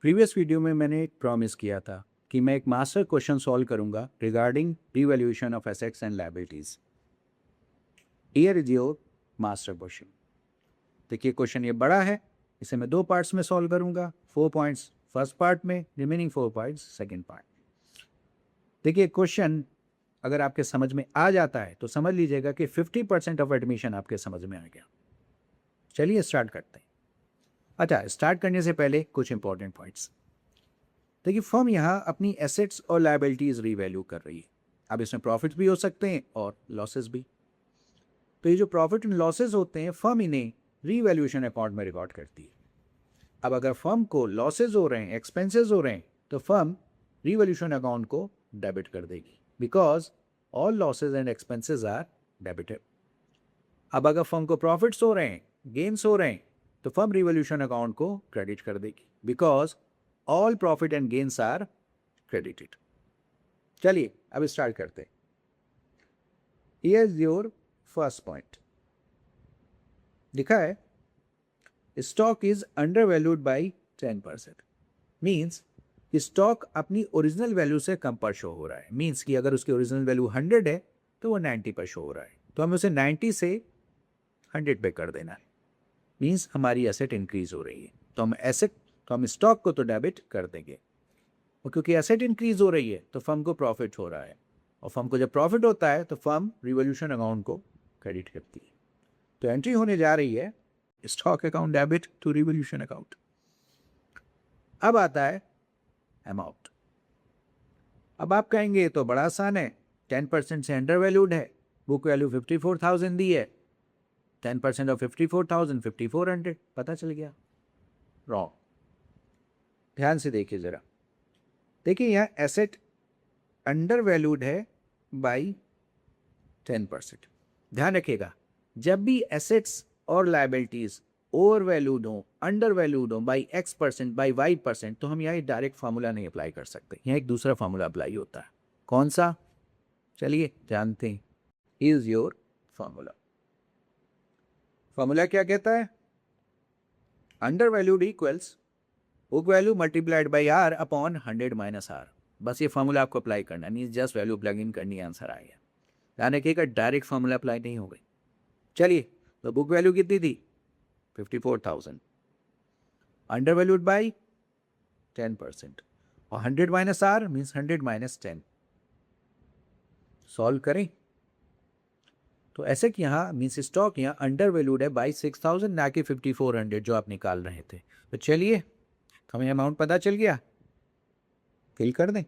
Previous video में मैंने एक प्रॉमिस किया था कि मैं एक मास्टर क्वेश्चन सॉल्व करूंगा regarding revaluation of assets and liabilities. Here is your master question. देखिए क्वेश्चन ये बड़ा है, इसे मैं 2 पार्ट्स में सॉल्व करूंगा। 4 पॉइंट्स फर्स्ट पार्ट में, रिमेनिंग 4 पॉइंट्स सेकेंड पार्ट। देखिए क्वेश्चन अगर आपके समझ में आ जाता है तो समझ लीजिएगा कि 50% ऑफ एडमिशन आपके समझ में आ गया। चलिए स्टार्ट करते हैं। अच्छा, स्टार्ट करने से पहले कुछ इंपॉर्टेंट पॉइंट्स। देखिए फर्म यहाँ अपनी एसेट्स और लायबिलिटीज रीवैल्यू कर रही है। अब इसमें प्रॉफिट्स भी हो सकते हैं और लॉसेस भी। तो ये जो प्रॉफिट एंड लॉसेस होते हैं फर्म इन्हें रीवैल्यूएशन अकाउंट में रिकॉर्ड करती है। अब अगर फर्म को लॉसेज हो रहे हैं, एक्सपेंसेस हो रहे हैं, तो फर्म रीवैल्यूएशन अकाउंट को डेबिट कर देगी, because all losses and expenses are debited. अब अगर फर्म को प्रॉफिट्स हो रहे हैं, गेन्स हो रहे हैं, तो फर्म रिवॉल्यूशन अकाउंट को क्रेडिट कर देगी, because all profit and gains are credited. चलिए अब स्टार्ट करते हैं। Here is your first point. लिखा है stock is under valued by 10%। Means stock अपनी ओरिजिनल वैल्यू से कम पर शो हो रहा है। मीन्स कि अगर उसकी ओरिजिनल वैल्यू 100 है तो वो 90 पर शो हो रहा है, तो हमें उसे 90 से 100 पे कर देना है। मीन्स हमारी एसेट इंक्रीज हो रही है, तो हम स्टॉक को तो डेबिट कर देंगे। और क्योंकि एसेट इंक्रीज हो रही है तो फर्म को प्रॉफिट हो रहा है, और फर्म को जब प्रॉफिट होता है तो फर्म रिवॉल्यूशन अकाउंट को क्रेडिट करती है। तो एंट्री होने जा रही है stock account debit to revolution account. अब आता है अमाउंट। अब आप कहेंगे ये तो बड़ा आसान है, 10% से अंडर वैल्यूड है, बुक वैल्यू 54,000 दी है, 10% ऑफ 54,000 5400, पता चल गया। रॉन्ग। ध्यान से देखिए जरा। देखिए यहाँ एसेट अंडर वैल्यूड है बाई 10%। ध्यान रखिएगा, जब भी एसेट्स और लायबिलिटीज ओवर वैल्यूड हो, अंडर वैल्यूड हो बाई X%, बाई Y%, तो हम यहाँ डायरेक्ट फार्मूला नहीं अप्लाई कर सकते। यहाँ एक दूसरा फार्मूला अप्लाई होता है। कौन सा? चलिए जानते हैं। Is your formula. फार्मूला क्या कहता है? Under valued equals book value multiplied by R upon 100 minus R। बस ये फार्मूला आपको अप्लाई करना नहीं, जस्ट वैल्यू प्लग इन करनी, आंसर आ गया। ध्यान रखिएगा डायरेक्ट फार्मूला अप्लाई नहीं हो गई। चलिए, तो बुक वैल्यू कितनी थी? 54,000। अंडर वैल्यूड बाई 10%, और 100 minus R means 100 minus 10। Solve करें तो ऐसे कि यहाँ मीन्स स्टॉक यहाँ अंडर वैल्यूड है बाई 6,000, ना कि 5400 जो आप निकाल रहे थे। तो चलिए, हमें अमाउंट पता चल गया, फिल कर दें।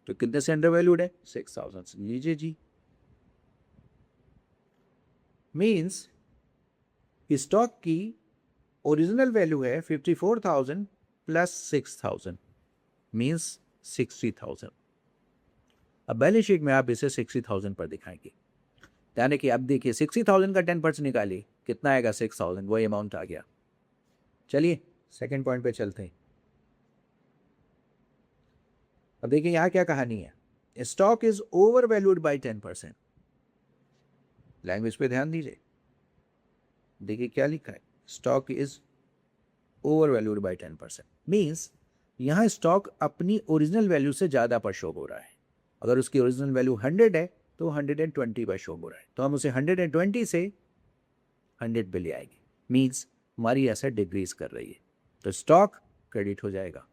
तो कितने से अंडर वैल्यूड है? 6,000 से। लीजिए जी, मीन्स स्टॉक की ओरिजिनल वैल्यू है 54,000 प्लस 6,000 मीन्स 60,000। अब बैलेंस शीट में आप इसे 60,000 पर दिखाएंगे। यानी कि अब देखिए 60,000 का 10% निकालिए, कितना आएगा? 6,000। वही अमाउंट आ गया। चलिए सेकेंड पॉइंट पे चलते हैं। अब देखिए यहाँ क्या कहानी है। Stock is over valued by 10%। Language पे ध्यान दीजिए। देखिए क्या लिखा है, stock is over valued by 10%। Means यहाँ स्टॉक अपनी ओरिजिनल वैल्यू से ज़्यादा पर शो हो रहा है। अगर उसकी ओरिजिनल वैल्यू 100 है तो 120 पर शो हो रहा है, तो हम उसे 120 से 100 पे ले आएंगे। मीन्स हमारी एसेट डिक्रीज कर रही है, तो स्टॉक क्रेडिट हो जाएगा।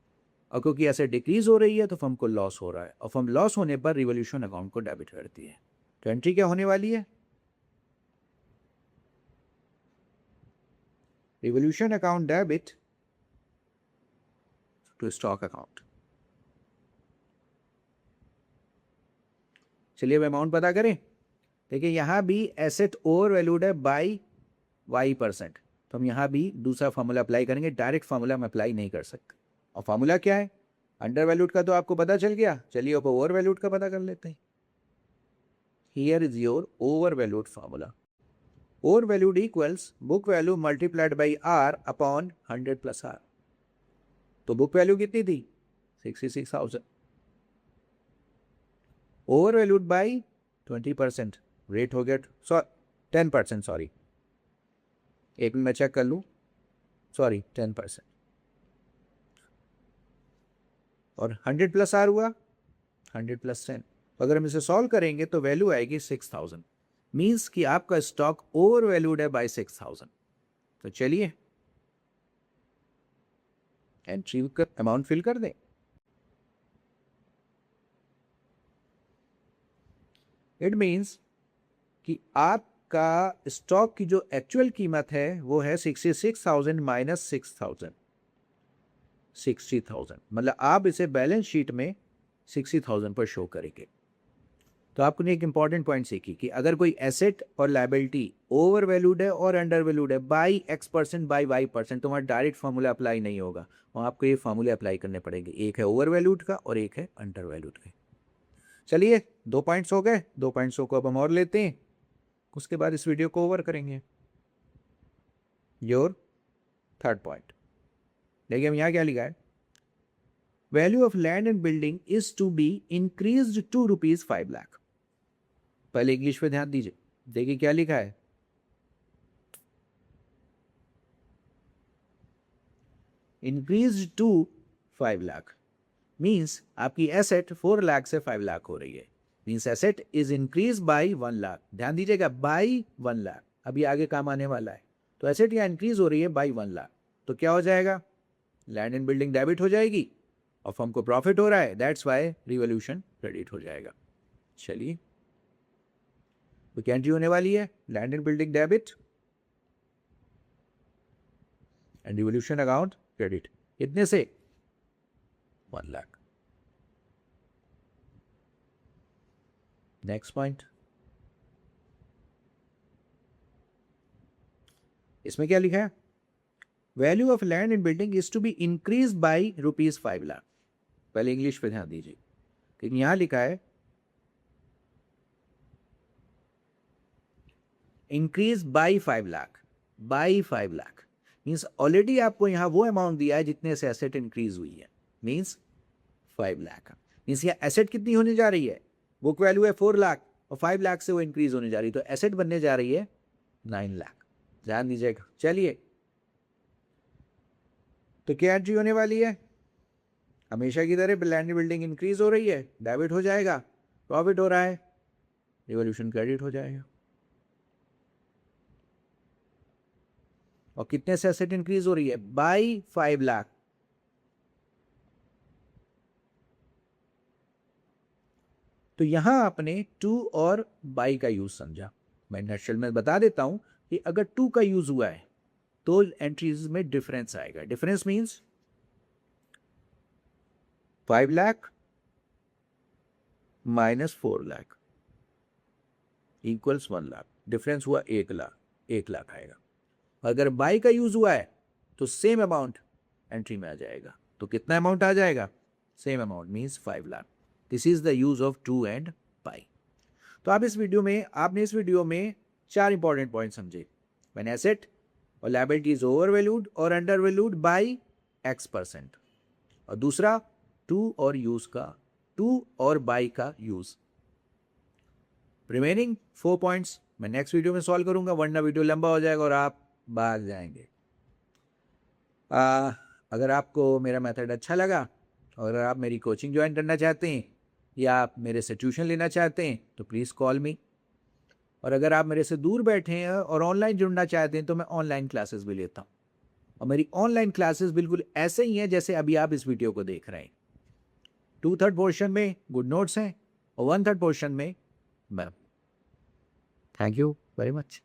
और क्योंकि एसेट डिक्रीज हो रही है तो फर्म को लॉस हो रहा है, और फर्म लॉस होने पर रिवॉल्यूशन अकाउंट को डेबिट करती है। तो एंट्री क्या होने वाली है? Revolution account debit to stock account. चलिए अब अमाउंट पता करें। देखिए यहाँ भी एसेट ओवर वैल्यूड है बाई Y%, तो हम यहाँ भी दूसरा फार्मूला अप्लाई करेंगे। डायरेक्ट फार्मूला हम अप्लाई नहीं कर सकते। और फार्मूला क्या है? अंडर वैल्यूड का तो आपको पता चल गया। चलिए अब ओवर वैल्यूड का पता कर लेते हैं। Here is your over valued formula. Over valued equals book value multiplied by R upon 100 plus R। तो बुक वैल्यू कितनी थी? 66,000। ओवर वैल्यूड बाई 20%, रेट हो गया 10%, सॉरी, एक मिनट मैं चेक कर लूँ, सॉरी 10%। और 100 प्लस आर हुआ 100 प्लस 10। अगर हम इसे सॉल्व करेंगे तो वैल्यू आएगी 6000, मीन्स कि आपका स्टॉक ओवर वैल्यूड है बाय 6000। तो चलिए एंट्री का अमाउंट फिल कर दें। इट मीन्स कि आपका स्टॉक की जो एक्चुअल कीमत है वो है 66,000 माइनस 6,000, 60,000। मतलब आप इसे बैलेंस शीट में 60,000 पर शो करेंगे। तो आपने एक इंपॉर्टेंट पॉइंट सीखी कि अगर कोई एसेट और लायबिलिटी ओवर वैल्यूड है और अंडर वैल्यूड है बाई X% बाई Y%, तो वहाँ डायरेक्ट फॉर्मूला अप्लाई नहीं होगा, वहाँ आपको ये फॉर्मूले अप्लाई करने पड़ेंगे। एक है ओवर वैल्यूड का और एक है अंडर वैल्यूड का। चलिए 2 पॉइंट्स हो गए, 2 पॉइंट्स को अब हम और लेते हैं, उसके बाद इस वीडियो को ओवर करेंगे। योर थर्ड पॉइंट देखिए, हम यहाँ क्या लिखा है, value of land and building is to be increased to ₹5 lakh. पहले इंग्लिश पे ध्यान दीजिए, देखिए क्या लिखा है, इंक्रीज टू 5 लाख, मीन्स आपकी एसेट 4 लाख से 5 लाख हो रही है। Means asset is increase by 1 lakh. ध्यान दीजिएगा, बाई 1 लाख, अभी आगे काम आने वाला है। तो एसेट यहाँ इंक्रीज हो रही है बाई 1 लाख, तो क्या हो जाएगा, लैंड एंड बिल्डिंग डेबिट हो जाएगी और फर्म को प्रॉफिट हो रहा है, दैट्स वाई रिवॉल्यूशन क्रेडिट हो जाएगा। चलिए तो क्या एंट्री होने वाली है, land and building debit and revolution account credit, कितने से, 1 लाख। नेक्स्ट पॉइंट, इसमें क्या लिखा है, value of land and building is to be increase by ₹5 lakh. पहले इंग्लिश पे ध्यान दीजिए, क्योंकि यहां लिखा है increase by 5 lakh, by 5 lakh means already आपको यहां वो अमाउंट दिया है जितने से एसेट इंक्रीज हुई है, मीन्स 5 लाख। मीन्स यहां एसेट कितनी होने जा रही है, बुक वैल्यू है 4 लाख और 5 लाख से वो इंक्रीज होने जा रही है, तो एसेट बनने जा रही है 9 लाख। ध्यान दीजिएगा। चलिए तो क्या एंट्री होने वाली है, हमेशा की तरह लैंड बिल्डिंग इंक्रीज हो रही है, डेबिट हो जाएगा, प्रॉफिट हो रहा है, रिवॉल्यूशन क्रेडिट हो जाएगा। और कितने से एसेट इंक्रीज हो रही है, बाई 5 लाख। तो यहां आपने टू और बाई का यूज समझा। मैं नटशेल में बता देता हूं कि अगर टू का यूज हुआ है तो एंट्रीज में डिफरेंस आएगा। Difference means 5 lakh minus 4 lakh equals 1 lakh, difference हुआ 1 लाख, 1 लाख आएगा। अगर बाई का यूज हुआ है तो सेम अमाउंट एंट्री में आ जाएगा। तो कितना अमाउंट आ जाएगा, same amount means 5 lakh. This is the use of to and by. तो आपने इस वीडियो में 4 इंपॉर्टेंट पॉइंट समझे। व्हेन एसेट और लायबिलिटी इज ओवर वैल्यूड और अंडर वैल्यूड बाई X%, और दूसरा टू और बाई का यूज। रिमेनिंग 4 पॉइंट्स मैं नेक्स्ट वीडियो में सॉल्व करूंगा, वरना वीडियो लंबा हो जाएगा और आप भाग जाएंगे। अगर आपको मेरा मेथड अच्छा लगा और अगर आप मेरी कोचिंग ज्वाइन करना चाहते हैं या आप मेरे से ट्यूशन लेना चाहते हैं तो प्लीज़ कॉल मी। और अगर आप मेरे से दूर बैठे हैं और ऑनलाइन जुड़ना चाहते हैं तो मैं ऑनलाइन क्लासेस भी लेता हूँ, और मेरी ऑनलाइन क्लासेस बिल्कुल ऐसे ही हैं जैसे अभी आप इस वीडियो को देख रहे हैं। 2/3 पोर्शन में गुड नोट्स हैं और 1/3 पोर्शन में ma'am. Thank you very much.